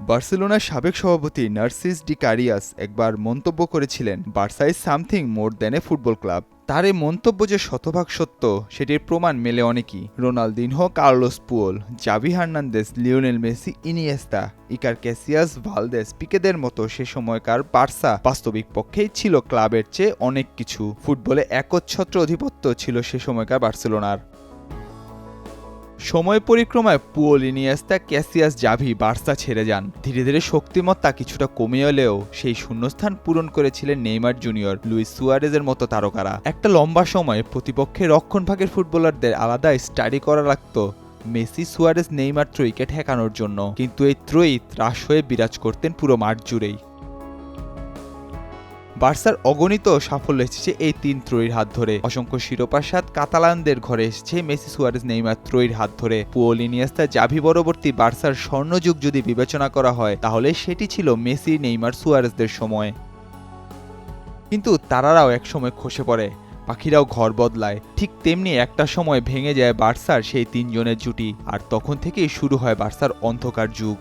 বার্সেলোনার সাবেক সভাপতি নার্সিস ডি কারিয়াস একবার মন্তব্য করেছিলেন, Barca is something more than a football club. তার এই মন্তব্য যে শতভাগ সত্য সেটির প্রমাণ মেলে অনেকই। Ronaldinho, Carlos Puyol, Xavi Hernandez, Lionel Messi, Iniesta, Iker Casillas, Valdes, পিকেদের মতো সে সময়কার বার্সা বাস্তবিক পক্ষেই ছিল ক্লাবের চেয়ে অনেক কিছু। ফুটবলে একচ্ছত্র আধিপত্য ছিল সে সময়কার বার্সেলোনার। সময় পরিক্রমায় Puyol, Iniesta, Casillas, Xavi Barca ছেড়ে যান। ধীরে ধীরে শক্তিমত্তা কিছুটা কমে এলেও সেই শূন্যস্থান পূরণ করেছিলেন নেইমার জুনিয়র, লুইস সুয়ারেজের মতো তারকারা। একটা লম্বা সময় প্রতিপক্ষের রক্ষণভাগের ফুটবলারদের আলাদা স্টাডি করা লাগতো মেসি, সুয়ারেজ, নেইমার ত্রয়ীকে ঠেকানোর জন্য। কিন্তু এই ত্রয়ী ত্রাস হয়ে বিরাজ করতেন পুরো মাঠ জুড়েই। বার্সার অগণিত সাফল্য এসেছে এই তিন ত্রয়ীর হাত ধরে। অসংখ্য শিরোপার স্বাদ কাতালানদের ঘরে এসেছে মেসি, সুয়ারেজ, নেইমার ত্রয়ীর হাত ধরে। পুয়োল, ইনিয়েস্তা, জাভি পরবর্তী বার্সার স্বর্ণযুগ যদি বিবেচনা করা হয় তাহলে সেটি ছিল মেসি, নেইমার, সুয়ারেজদের সময়। কিন্তু তারাও একসময় খসে পড়ে, পাখিরাও ঘর বদলায়। ঠিক তেমনি একটা সময় ভেঙে যায় বার্সার সেই তিনজনের জুটি, আর তখন থেকেই শুরু হয় বার্সার অন্ধকার যুগ।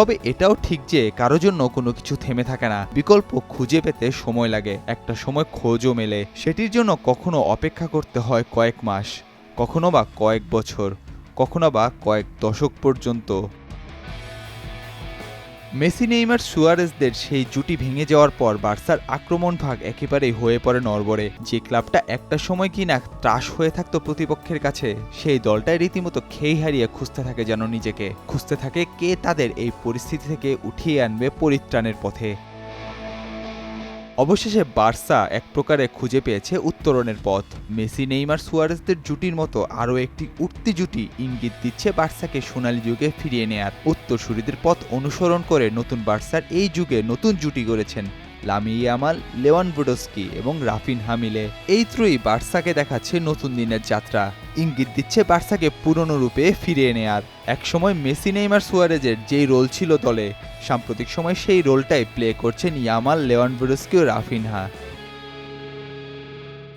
তবে এটাও ঠিক যে কারো জন্য কোনো কিছু থেমে থাকে না, বিকল্প খুঁজে পেতে সময় লাগে। একটা সময় খোঁজও মেলে, সেটির জন্য কখনো অপেক্ষা করতে হয় কয়েক মাস, কখনো বা কয়েক বছর, কখনো বা কয়েক দশক পর্যন্ত। মেসি, নেইমার, সুয়ারেজদের সেই জুটি ভেঙে যাওয়ার পর বার্সার আক্রমণ ভাগ একেবারেই হয়ে পড়ে নড়বড়ে। যে ক্লাবটা একটা সময় কিনা ত্রাস হয়ে থাকতো প্রতিপক্ষের কাছে, সেই দলটাই রীতিমতো খেই হারিয়ে খুঁজতে থাকে যেন নিজেকে, খুঁজতে থাকে কে তাদের এই পরিস্থিতি থেকে উঠিয়ে আনবে পরিত্রাণের পথে। অবশেষে বার্সা এক প্রকারে খুঁজে পেয়েছে উত্তরণের পথ। মেসি, নেইমার, সুয়ারেজদের জুটির মতো আরও একটি উঠতি জুটি ইঙ্গিত দিচ্ছে বার্সাকে সোনালী যুগে ফিরিয়ে নেয়ার। উত্তরসূরিদের পথ অনুসরণ করে নতুন বার্সার এই যুগে নতুন জুটি গড়েছেন লামিন ইয়ামাল, লেভানডোভস্কি এবং রাফিনহা মিলে। এই ত্রয়ী বার্সাকে দেখাচ্ছে নতুন দিনের যাত্রা, ইঙ্গিত দিচ্ছে বার্সাকে পুরনো রূপে ফিরিয়ে নেয়ার। একসময় মেসি, নেইমার, সুয়ারেজের যেই রোল ছিল দলে, সাম্প্রতিক সময় সেই রোলটাই প্লে করছেন ইয়ামাল, লেভানডোভস্কি ও রাফিনহা।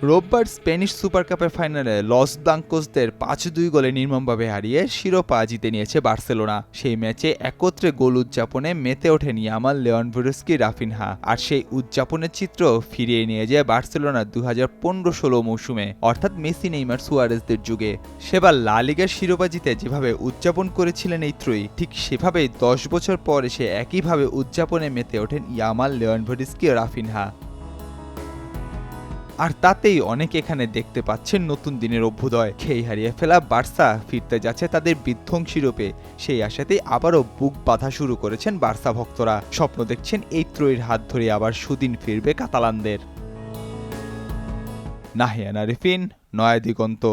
রোববার স্প্যানিশ সুপার কাপের ফাইনালে লস ব্লাঙ্কোসদের 5-2 গোলে নির্মমভাবে হারিয়ে শিরোপা জিতে নিয়েছে বার্সেলোনা। সেই ম্যাচে একত্রে গোল উদযাপনে মেতে ওঠেন ইয়ামাল, লেভানডোভস্কি, রাফিনহা। আর সেই উদযাপনের চিত্র ফিরিয়ে নিয়ে যায় বার্সেলোনা 2015-16 মৌসুমে, অর্থাৎ মেসি, নেইমার, সুয়ারেজদের যুগে। সেবার লা লিগার শিরোপা জিতে যেভাবে উদযাপন করেছিলেন এই ত্রয়ী, ঠিক সেভাবেই 10 বছর পর এসে একইভাবে উদযাপনে মেতে ওঠেন ইয়ামাল, লেভানডোভস্কি ও রাফিনহা। আর তাতেই অনেকে এখানে দেখতে পাচ্ছেন নতুন দিনের অভ্যুদয়। খেই হারিয়ে ফেলা বার্সা ফিরতে যাচ্ছে তাদের বিধ্বংসী রূপে। সেই আশাতেই আবারও বুক বাঁধা শুরু করেছেন বার্সা ভক্তরা। স্বপ্ন দেখছেন এই ত্রয়ীর হাত ধরে আবার সুদিন ফিরবে কাতালানদের। নাহিয়ান আরিফিন, নয়া দিগন্ত।